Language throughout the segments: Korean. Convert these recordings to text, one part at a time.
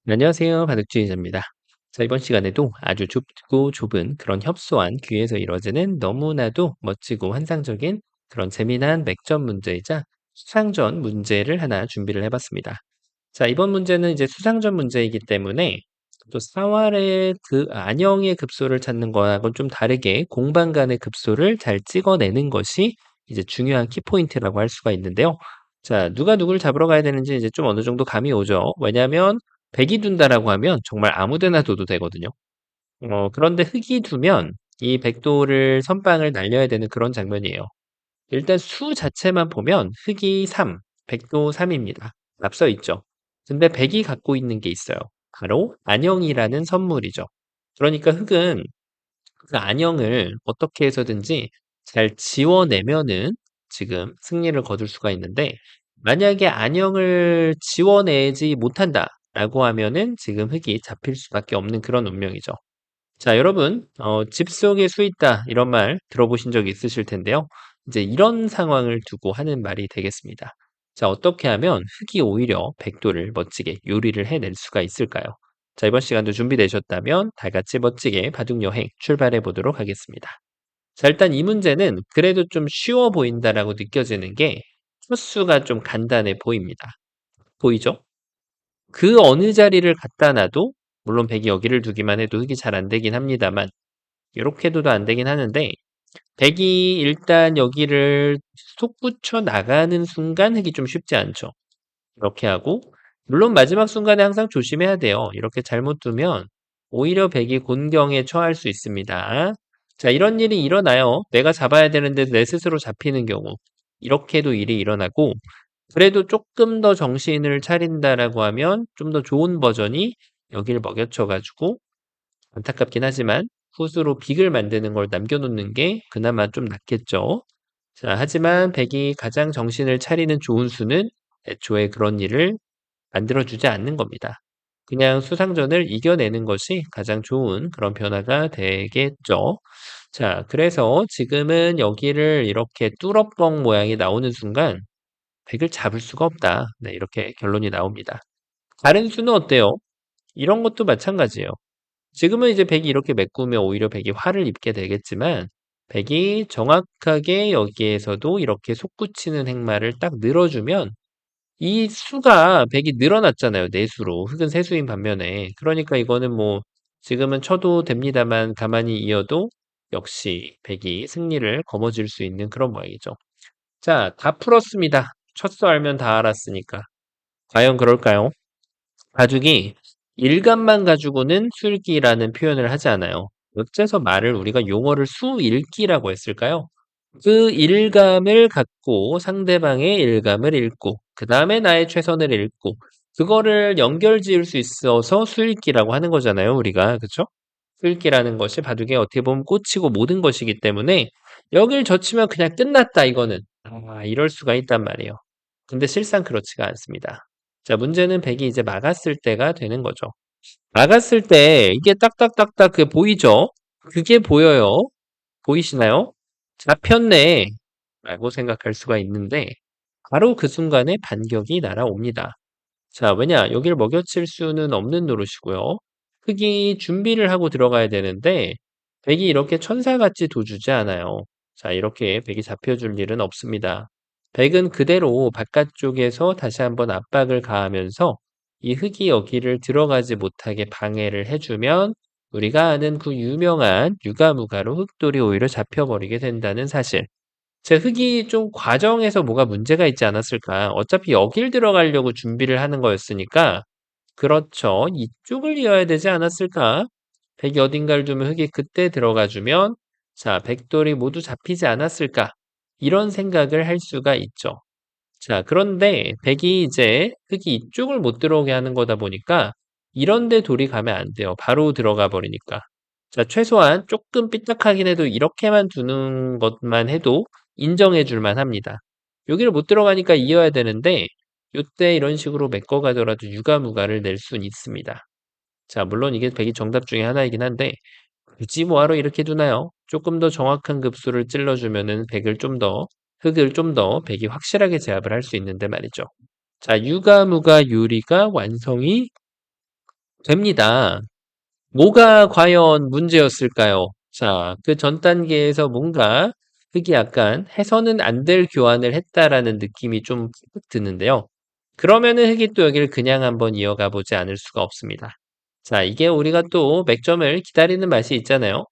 네, 안녕하세요. 바둑주의자입니다. 자, 이번 시간에도 아주 좁고 좁은 그런 협소한 귀에서 이루어지는 너무나도 멋지고 환상적인 그런 재미난 맥점 문제이자 수상전 문제를 하나 준비를 해봤습니다. 자, 이번 문제는 이제 수상전 문제이기 때문에 또 사활의 그 안형의 급소를 찾는 거하고는 좀 다르게 공방 간의 급소를 잘 찍어내는 것이 이제 중요한 키포인트라고 할 수가 있는데요. 자, 누가 누구를 잡으러 가야 되는지 이제 좀 어느 정도 감이 오죠. 왜냐하면 백이 둔다라고 하면 정말 아무 데나 둬도 되거든요. 그런데 흑이 두면 이 백도를 선빵을 날려야 되는 그런 장면이에요. 일단 수 자체만 보면 흑이 3, 백도 3입니다. 앞서 있죠. 근데 백이 갖고 있는 게 있어요. 바로 안형이라는 선물이죠. 그러니까 흑은 그 안형을 어떻게 해서든지 잘 지워내면은 지금 승리를 거둘 수가 있는데, 만약에 안형을 지워내지 못한다라고 하면은 지금 흑이 잡힐 수밖에 없는 그런 운명이죠. 자, 여러분, 집 속에 수 있다 이런 말 들어보신 적 있으실 텐데요. 이제 이런 상황을 두고 하는 말이 되겠습니다. 자, 어떻게 하면 흑이 오히려 백도를 멋지게 요리를 해낼 수가 있을까요? 자, 이번 시간도 준비되셨다면 다 같이 멋지게 바둑 여행 출발해 보도록 하겠습니다. 자, 일단 이 문제는 그래도 좀 쉬워 보인다라고 느껴지는 게 초수가 좀 간단해 보입니다. 보이죠? 그 어느 자리를 갖다 놔도, 물론 백이 여기를 두기만 해도 흑이 잘 안 되긴 합니다만, 이렇게 둬도 안 되긴 하는데, 백이 일단 여기를 솟구쳐 나가는 순간 흑이 좀 쉽지 않죠. 이렇게 하고, 물론 마지막 순간에 항상 조심해야 돼요. 이렇게 잘못 두면 오히려 백이 곤경에 처할 수 있습니다. 자, 이런 일이 일어나요. 내가 잡아야 되는데 내 스스로 잡히는 경우. 이렇게도 일이 일어나고, 그래도 조금 더 정신을 차린다라고 하면 좀 더 좋은 버전이 여기를 먹여쳐가지고, 안타깝긴 하지만 후수로 빅을 만드는 걸 남겨놓는 게 그나마 좀 낫겠죠. 자, 하지만 백이 가장 정신을 차리는 좋은 수는 애초에 그런 일을 만들어주지 않는 겁니다. 그냥 수상전을 이겨내는 것이 가장 좋은 그런 변화가 되겠죠. 자, 그래서 지금은 여기를 이렇게 뚫어뻥 모양이 나오는 순간 백을 잡을 수가 없다. 네, 이렇게 결론이 나옵니다. 다른 수는 어때요? 이런 것도 마찬가지예요. 지금은 이제 백이 이렇게 메꾸면 오히려 백이 화를 입게 되겠지만, 백이 정확하게 여기에서도 이렇게 솟구치는 행마를 딱 늘어주면 이 수가 백이 늘어났잖아요. 네 수로. 흑은 세 수인 반면에. 그러니까 이거는 뭐 지금은 쳐도 됩니다만 가만히 이어도 역시 백이 승리를 거머쥘 수 있는 그런 모양이죠. 자, 다 풀었습니다. 쳤어 알면 다 알았으니까. 과연 그럴까요? 가죽이 일감만 가지고는 술기라는 표현을 하지 않아요. 어째서 말을 우리가 용어를 수일기라고 했을까요? 그 일감을 갖고 상대방의 일감을 읽고 그 다음에 나의 최선을 읽고 그거를 연결 지을 수 있어서 수일기라고 하는 거잖아요, 우리가. 그쵸? 수일기라는 것이 바둑에 어떻게 보면 꽂히고 모든 것이기 때문에 여길 젖히면 그냥 끝났다, 이거는. 이럴 수가 있단 말이에요. 근데 실상 그렇지가 않습니다. 자, 문제는 백이 이제 막았을 때가 되는 거죠. 막았을 때 이게 딱딱딱딱 그게 보이죠? 그게 보여요. 보이시나요? 잡혔네 라고 생각할 수가 있는데 바로 그 순간에 반격이 날아옵니다. 자, 왜냐? 여기를 먹여칠 수는 없는 노릇이고요. 흑이 준비를 하고 들어가야 되는데 백이 이렇게 천사같이 도주지 않아요. 자, 이렇게 백이 잡혀줄 일은 없습니다. 백은 그대로 바깥쪽에서 다시 한번 압박을 가하면서 이 흑이 여기를 들어가지 못하게 방해를 해주면 우리가 아는 그 유명한 유가무가로 흑돌이 오히려 잡혀버리게 된다는 사실. 제 흑이 좀 과정에서 뭐가 문제가 있지 않았을까? 어차피 여길 들어가려고 준비를 하는 거였으니까, 그렇죠. 이쪽을 이어야 되지 않았을까? 백이 어딘가를 두면 흑이 그때 들어가 주면, 자, 백돌이 모두 잡히지 않았을까? 이런 생각을 할 수가 있죠. 자, 그런데 백이 이제 흑이 이쪽을 못 들어오게 하는 거다 보니까 이런 데 돌이 가면 안 돼요. 바로 들어가 버리니까. 자, 최소한 조금 삐딱하긴 해도 이렇게만 두는 것만 해도 인정해 줄 만합니다. 여기를 못 들어가니까 이어야 되는데 요때 이런 식으로 메꿔 가더라도 유가무가를 낼 수는 있습니다. 자, 물론 이게 백이 정답 중에 하나이긴 한데 굳이 뭐하러 이렇게 두나요? 조금 더 정확한 급수를 찔러주면은 백을 좀 더, 흑을 좀 더 백이 확실하게 제압을 할 수 있는데 말이죠. 자, 유가무가 유리가 완성이 됩니다. 뭐가 과연 문제였을까요? 자, 그 전 단계에서 뭔가 흙이 약간 해서는 안 될 교환을 했다라는 느낌이 좀 푹 드는데요. 그러면은 흙이 또 여기를 그냥 한번 이어가 보지 않을 수가 없습니다. 자, 이게 우리가 또 맥점을 기다리는 맛이 있잖아요.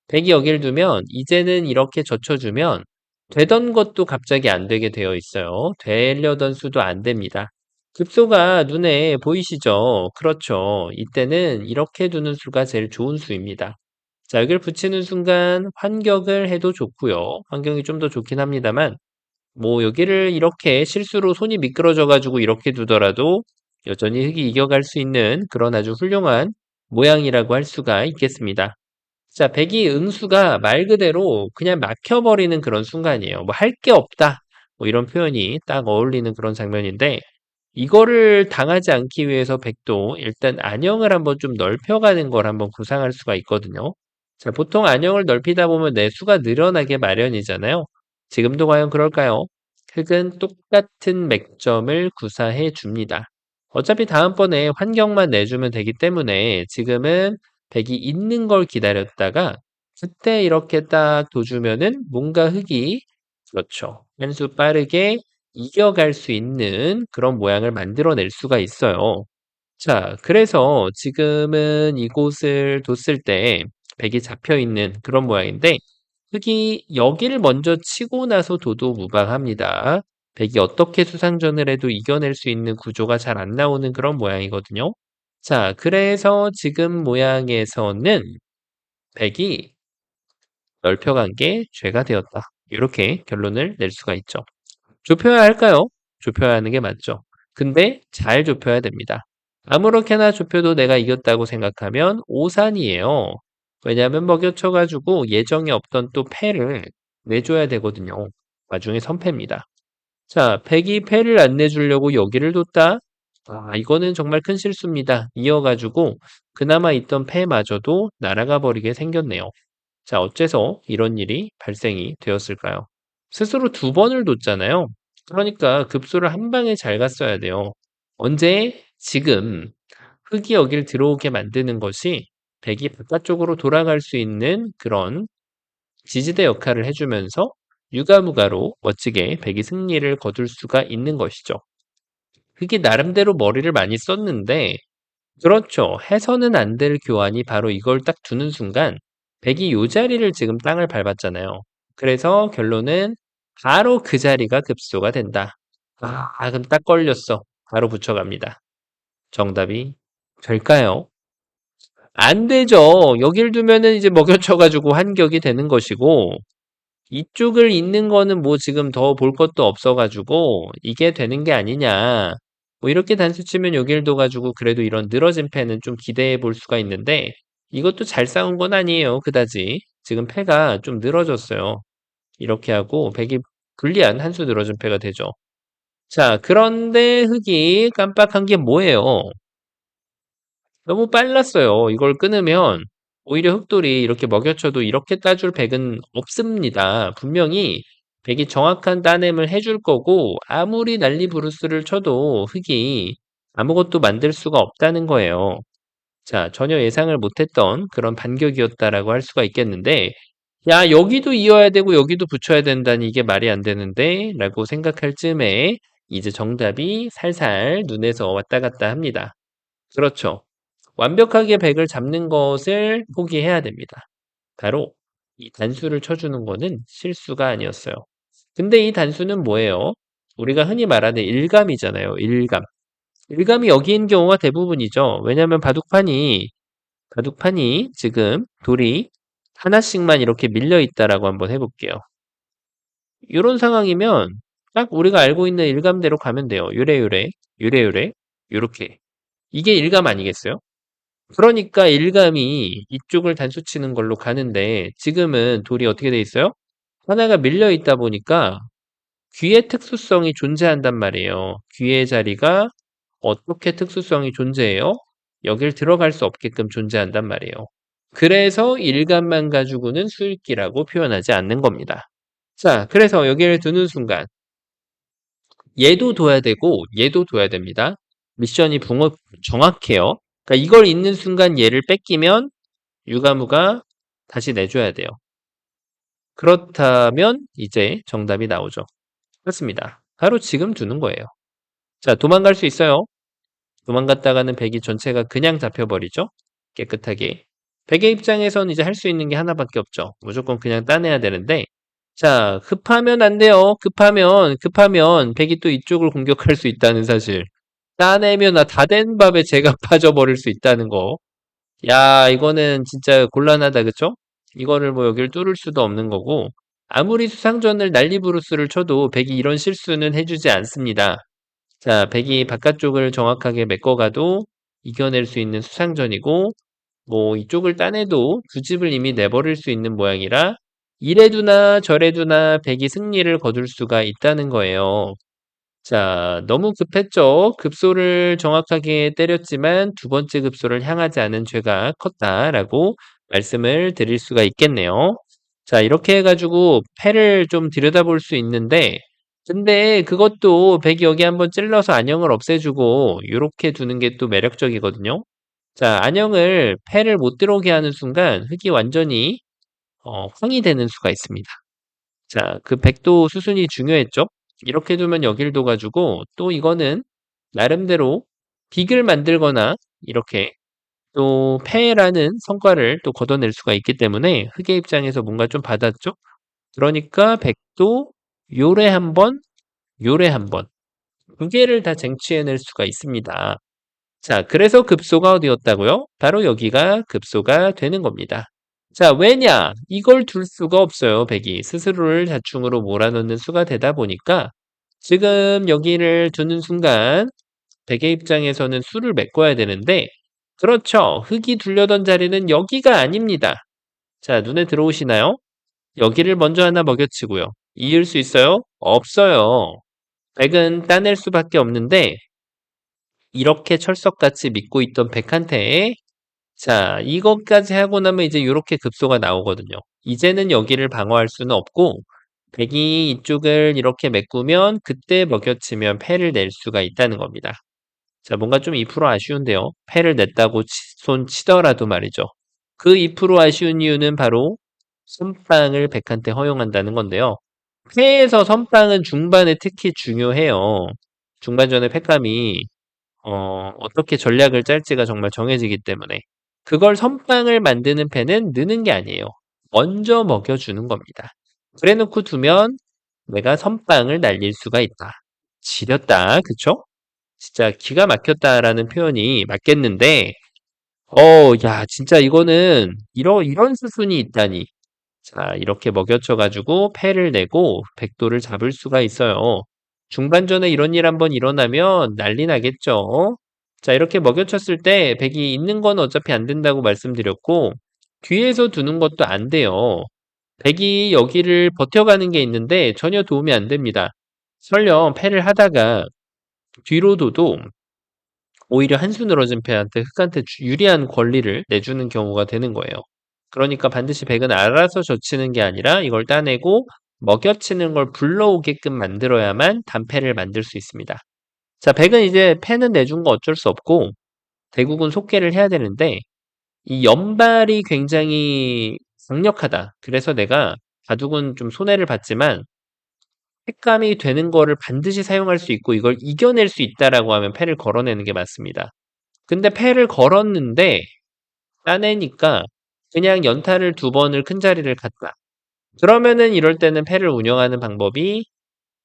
100이 여길 두면 이제는 이렇게 젖혀주면 되던 것도 갑자기 안 되게 되어 있어요. 되려던 수도 안 됩니다. 급소가 눈에 보이시죠? 그렇죠. 이때는 이렇게 두는 수가 제일 좋은 수입니다. 자, 여기를 붙이는 순간 환격을 해도 좋고요. 환경이 좀 더 좋긴 합니다만 뭐 여기를 이렇게 실수로 손이 미끄러져 가지고 이렇게 두더라도 여전히 흙이 이겨갈 수 있는 그런 아주 훌륭한 모양이라고 할 수가 있겠습니다. 자, 백이 응수가 말 그대로 그냥 막혀버리는 그런 순간이에요. 뭐 할 게 없다. 뭐 이런 표현이 딱 어울리는 그런 장면인데 이거를 당하지 않기 위해서 백도 일단 안형을 한번 좀 넓혀가는 걸 한번 구상할 수가 있거든요. 자, 보통 안형을 넓히다 보면 내수가 늘어나게 마련이잖아요. 지금도 과연 그럴까요? 흙은 똑같은 맥점을 구사해 줍니다. 어차피 다음번에 환경만 내주면 되기 때문에 지금은 백이 있는 걸 기다렸다가 그때 이렇게 딱 둬주면은 뭔가 흙이 그렇죠. 한 수 빠르게 이겨갈 수 있는 그런 모양을 만들어낼 수가 있어요. 자, 그래서 지금은 이곳을 뒀을 때 백이 잡혀 있는 그런 모양인데 흙이 여기를 먼저 치고 나서 둬도 무방합니다. 백이 어떻게 수상전을 해도 이겨낼 수 있는 구조가 잘 안 나오는 그런 모양이거든요. 자, 그래서 지금 모양에서는 백이 넓혀간 게 죄가 되었다. 이렇게 결론을 낼 수가 있죠. 좁혀야 할까요? 좁혀야 하는 게 맞죠. 근데 잘 좁혀야 됩니다. 아무렇게나 좁혀도 내가 이겼다고 생각하면 오산이에요. 왜냐하면 먹여쳐가지고 예정에 없던 또 패를 내줘야 되거든요. 나중에 선패입니다. 자, 백이 패를 안 내주려고 여기를 뒀다? 아, 이거는 정말 큰 실수입니다. 이어가지고 그나마 있던 패마저도 날아가 버리게 생겼네요. 자, 어째서 이런 일이 발생이 되었을까요? 스스로 두 번을 뒀잖아요. 그러니까 급소를 한 방에 잘 갔어야 돼요. 언제? 지금 흙이 여길 들어오게 만드는 것이 백이 바깥쪽으로 돌아갈 수 있는 그런 지지대 역할을 해주면서 유가무가로 멋지게 백이 승리를 거둘 수가 있는 것이죠. 흙이 나름대로 머리를 많이 썼는데 그렇죠. 해서는 안 될 교환이 바로 이걸 딱 두는 순간 백이 요 자리를 지금 땅을 밟았잖아요. 그래서 결론은 바로 그 자리가 급소가 된다. 그럼 딱 걸렸어. 바로 붙여갑니다. 정답이 될까요? 안 되죠. 여길 두면은 이제 먹여쳐가지고 한격이 되는 것이고 이쪽을 잇는 거는 뭐 지금 더 볼 것도 없어가지고 이게 되는 게 아니냐. 뭐 이렇게 단수 치면 여길 둬가지고 그래도 이런 늘어진 패는 좀 기대해 볼 수가 있는데 이것도 잘 싸운 건 아니에요. 그다지. 지금 패가 좀 늘어졌어요. 이렇게 하고 백이 불리한 한 수 늘어진 패가 되죠. 자, 그런데 흑이 깜빡한 게 뭐예요? 너무 빨랐어요. 이걸 끊으면 오히려 흑돌이 이렇게 먹여쳐도 이렇게 따줄 백은 없습니다. 분명히 백이 정확한 따냄을 해줄 거고 아무리 난리 부르스를 쳐도 흑이 아무것도 만들 수가 없다는 거예요. 자, 전혀 예상을 못했던 그런 반격이었다라고 할 수가 있겠는데 야, 여기도 이어야 되고 여기도 붙여야 된다니 이게 말이 안 되는데 라고 생각할 즈음에 이제 정답이 살살 눈에서 왔다 갔다 합니다. 그렇죠. 완벽하게 100을 잡는 것을 포기해야 됩니다. 바로 이 단수를 쳐주는 거는 실수가 아니었어요. 근데 이 단수는 뭐예요? 우리가 흔히 말하는 일감이잖아요. 일감. 일감이 여기인 경우가 대부분이죠. 왜냐하면 바둑판이 지금 돌이 하나씩만 이렇게 밀려 있다라고 한번 해볼게요. 이런 상황이면 딱 우리가 알고 있는 일감대로 가면 돼요. 요래요래, 요래요래, 요렇게. 이게 일감 아니겠어요? 그러니까 일감이 이쪽을 단수 치는 걸로 가는데 지금은 돌이 어떻게 돼 있어요? 하나가 밀려 있다 보니까 귀의 특수성이 존재한단 말이에요. 귀의 자리가 어떻게 특수성이 존재해요? 여길 들어갈 수 없게끔 존재한단 말이에요. 그래서 일감만 가지고는 수읽기라고 표현하지 않는 겁니다. 자, 그래서 여기를 두는 순간 얘도 둬야 되고 얘도 둬야 됩니다. 미션이 정확해요. 그러니까 이걸 있는 순간 얘를 뺏기면 유가무가 다시 내줘야 돼요. 그렇다면 이제 정답이 나오죠. 그렇습니다. 바로 지금 두는 거예요. 자, 도망갈 수 있어요. 도망갔다가는 백이 전체가 그냥 잡혀버리죠. 깨끗하게. 백의 입장에선 이제 할 수 있는 게 하나밖에 없죠. 무조건 그냥 따내야 되는데, 자, 급하면 안 돼요. 급하면 백이 또 이쪽을 공격할 수 있다는 사실. 따내면 다 된 밥에 제가 빠져버릴 수 있다는 거. 야, 이거는 진짜 곤란하다, 그쵸? 이거를 뭐 여기를 뚫을 수도 없는 거고, 아무리 수상전을 난리부르스를 쳐도 백이 이런 실수는 해주지 않습니다. 자, 백이 바깥쪽을 정확하게 메꿔가도 이겨낼 수 있는 수상전이고, 뭐 이쪽을 따내도 두 집을 이미 내버릴 수 있는 모양이라 이래두나 저래두나 백이 승리를 거둘 수가 있다는 거예요. 자, 너무 급했죠. 급소를 정확하게 때렸지만 두 번째 급소를 향하지 않은 죄가 컸다라고 말씀을 드릴 수가 있겠네요. 자, 이렇게 해가지고 패를 좀 들여다볼 수 있는데, 근데 그것도 백이 여기 한번 찔러서 안형을 없애주고 이렇게 두는 게 또 매력적이거든요. 자, 안형을 패를 못 들어오게 하는 순간 흙이 완전히 황이 되는 수가 있습니다. 자, 그 백도 수순이 중요했죠? 이렇게 두면 여길 둬가지고 또 이거는 나름대로 빅을 만들거나 이렇게 또 패라는 성과를 또 걷어낼 수가 있기 때문에 흑의 입장에서 뭔가 좀 받았죠? 그러니까 백도 요래 한 번, 요래 한 번, 두 개를 다 쟁취해낼 수가 있습니다. 자, 그래서 급소가 어디였다고요? 바로 여기가 급소가 되는 겁니다. 자, 왜냐? 이걸 둘 수가 없어요, 백이. 스스로를 자충으로 몰아넣는 수가 되다 보니까 지금 여기를 두는 순간 백의 입장에서는 수를 메꿔야 되는데 그렇죠. 흙이 둘려던 자리는 여기가 아닙니다. 자, 눈에 들어오시나요? 여기를 먼저 하나 먹여치고요. 이을 수 있어요? 없어요. 백은 따낼 수밖에 없는데 이렇게 철석같이 믿고 있던 백한테 자, 이것까지 하고 나면 이제 이렇게 급소가 나오거든요. 이제는 여기를 방어할 수는 없고 백이 이쪽을 이렇게 메꾸면 그때 먹여치면 패를 낼 수가 있다는 겁니다. 자, 뭔가 좀 2% 아쉬운데요. 패를 냈다고 손 치더라도 말이죠. 그 2% 아쉬운 이유는 바로 선빵을 백한테 허용한다는 건데요. 패에서 선빵은 중반에 특히 중요해요. 중반전에 패감이 어떻게 전략을 짤지가 정말 정해지기 때문에 그걸 선빵을 만드는 패는 느는 게 아니에요. 먼저 먹여주는 겁니다. 그래 놓고 두면 내가 선빵을 날릴 수가 있다. 지렸다. 그쵸? 진짜 기가 막혔다라는 표현이 맞겠는데 야, 진짜 이거는 이런 수순이 있다니. 자, 이렇게 먹여쳐가지고 패를 내고 백도를 잡을 수가 있어요. 중반전에 이런 일 한번 일어나면 난리 나겠죠. 자, 이렇게 먹여쳤을 때 백이 있는 건 어차피 안 된다고 말씀드렸고 뒤에서 두는 것도 안 돼요. 백이 여기를 버텨가는 게 있는데 전혀 도움이 안 됩니다. 설령 패를 하다가 뒤로 둬도 오히려 한수 늘어진 패한테 흑한테 유리한 권리를 내주는 경우가 되는 거예요. 그러니까 반드시 백은 알아서 젖히는 게 아니라 이걸 따내고 먹여치는 걸 불러오게끔 만들어야만 단패를 만들 수 있습니다. 자, 백은 이제 패는 내준 거 어쩔 수 없고 대국은 속개를 해야 되는데 이 연발이 굉장히 강력하다. 그래서 내가 바둑은 좀 손해를 봤지만 횟감이 되는 거를 반드시 사용할 수 있고 이걸 이겨낼 수 있다라고 하면 패를 걸어내는 게 맞습니다. 근데 패를 걸었는데 따내니까 그냥 연타를 두 번을 큰 자리를 갔다. 그러면은 이럴 때는 패를 운영하는 방법이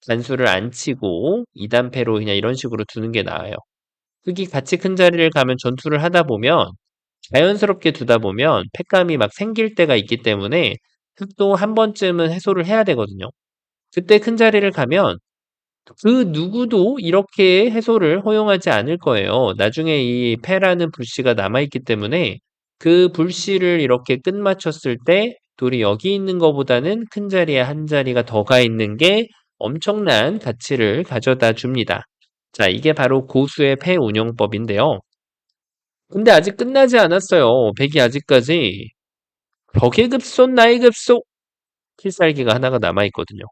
단수를 안 치고 2단패로 그냥 이런 식으로 두는 게 나아요. 흙이 같이 큰 자리를 가면 전투를 하다 보면 자연스럽게 두다 보면 패감이 막 생길 때가 있기 때문에 흙도 한 번쯤은 해소를 해야 되거든요. 그때 큰 자리를 가면 그 누구도 이렇게 해소를 허용하지 않을 거예요. 나중에 이 패라는 불씨가 남아있기 때문에 그 불씨를 이렇게 끝마쳤을 때 돌이 여기 있는 것보다는 큰 자리에 한 자리가 더 가 있는 게 엄청난 가치를 가져다 줍니다. 자, 이게 바로 고수의 패 운영법인데요. 근데 아직 끝나지 않았어요. 백이 아직까지 벽의 급소, 나의 급소 필살기가 하나가 남아있거든요.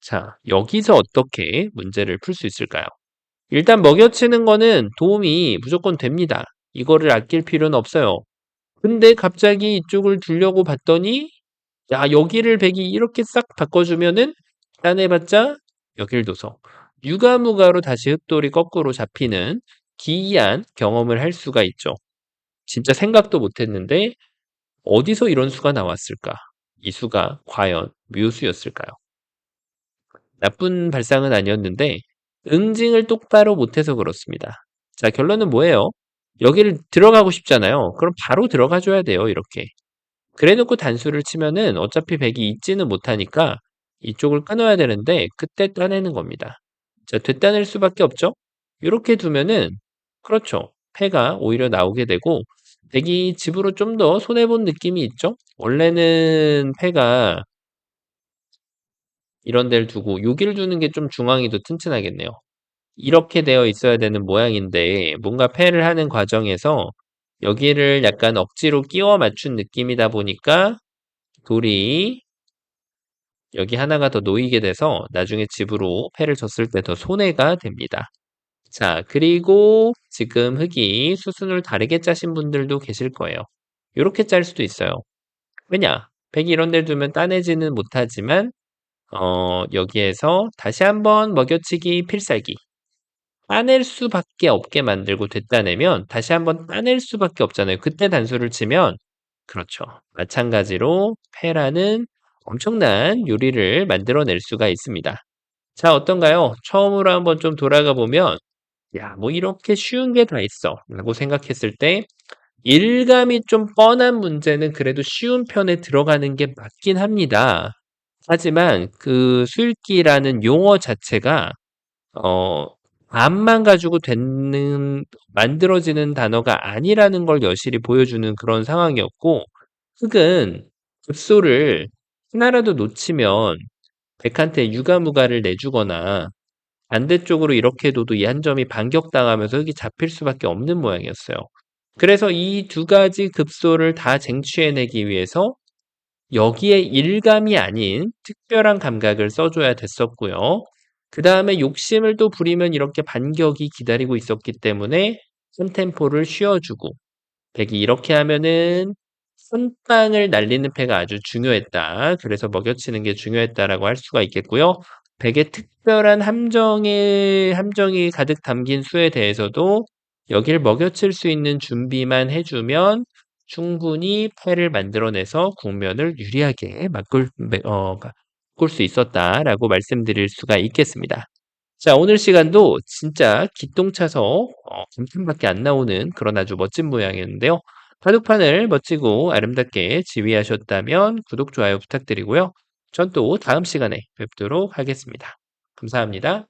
자, 여기서 어떻게 문제를 풀 수 있을까요? 일단 먹여치는 거는 도움이 무조건 됩니다. 이거를 아낄 필요는 없어요. 근데 갑자기 이쪽을 두려고 봤더니 야 여기를 백이 이렇게 싹 바꿔주면은 따내봤자 역일도서. 유가무가로 다시 흑돌이 거꾸로 잡히는 기이한 경험을 할 수가 있죠. 진짜 생각도 못했는데 어디서 이런 수가 나왔을까? 이 수가 과연 묘수였을까요? 나쁜 발상은 아니었는데 응징을 똑바로 못해서 그렇습니다. 자, 결론은 뭐예요? 여기를 들어가고 싶잖아요. 그럼 바로 들어가 줘야 돼요, 이렇게. 그래놓고 단수를 치면은 어차피 백이 있지는 못하니까 이쪽을 끊어야 되는데 그때 따내는 겁니다. 자, 되따낼 수밖에 없죠? 이렇게 두면은 그렇죠. 패가 오히려 나오게 되고 백이 집으로 좀 더 손해본 느낌이 있죠? 원래는 패가 이런 데를 두고 여기를 두는 게 좀 중앙이 더 튼튼하겠네요. 이렇게 되어 있어야 되는 모양인데 뭔가 패를 하는 과정에서 여기를 약간 억지로 끼워 맞춘 느낌이다 보니까 돌이 여기 하나가 더 놓이게 돼서 나중에 집으로 패를 줬을 때 더 손해가 됩니다. 자, 그리고 지금 흙이 수순을 다르게 짜신 분들도 계실 거예요. 이렇게 짤 수도 있어요. 왜냐? 백이 이런 데를 두면 따내지는 못하지만 여기에서 다시 한번 먹여치기 필살기. 따낼 수밖에 없게 만들고 됐다내면 다시 한번 따낼 수밖에 없잖아요. 그때 단수를 치면 그렇죠. 마찬가지로 패라는 엄청난 요리를 만들어낼 수가 있습니다. 자, 어떤가요? 처음으로 한번 좀 돌아가 보면 야, 뭐 이렇게 쉬운 게 다 있어 라고 생각했을 때 일감이 좀 뻔한 문제는 그래도 쉬운 편에 들어가는 게 맞긴 합니다. 하지만 그 수읽기라는 용어 자체가 어 암만 가지고 되는 만들어지는 단어가 아니라는 걸 여실히 보여주는 그런 상황이었고 흙은 급소를 하나라도 놓치면 백한테 유가무가를 내주거나 반대쪽으로 이렇게 둬도 이 한 점이 반격당하면서 흙이 잡힐 수밖에 없는 모양이었어요. 그래서 이 두 가지 급소를 다 쟁취해내기 위해서 여기에 일감이 아닌 특별한 감각을 써줘야 됐었고요. 그 다음에 욕심을 또 부리면 이렇게 반격이 기다리고 있었기 때문에 한 템포를 쉬어주고 백이 이렇게 하면은 선빵을 날리는 패가 아주 중요했다. 그래서 먹여치는 게 중요했다라고 할 수가 있겠고요. 백의 특별한 함정이 가득 담긴 수에 대해서도 여길 먹여칠 수 있는 준비만 해주면 충분히 패를 만들어내서 국면을 유리하게 바꿀 수 있었다라고 말씀드릴 수가 있겠습니다. 자, 오늘 시간도 진짜 기똥차서 감탄밖에 안 나오는 그런 아주 멋진 모양이었는데요. 바둑판을 멋지고 아름답게 지휘하셨다면 구독, 좋아요 부탁드리고요. 전 또 다음 시간에 뵙도록 하겠습니다. 감사합니다.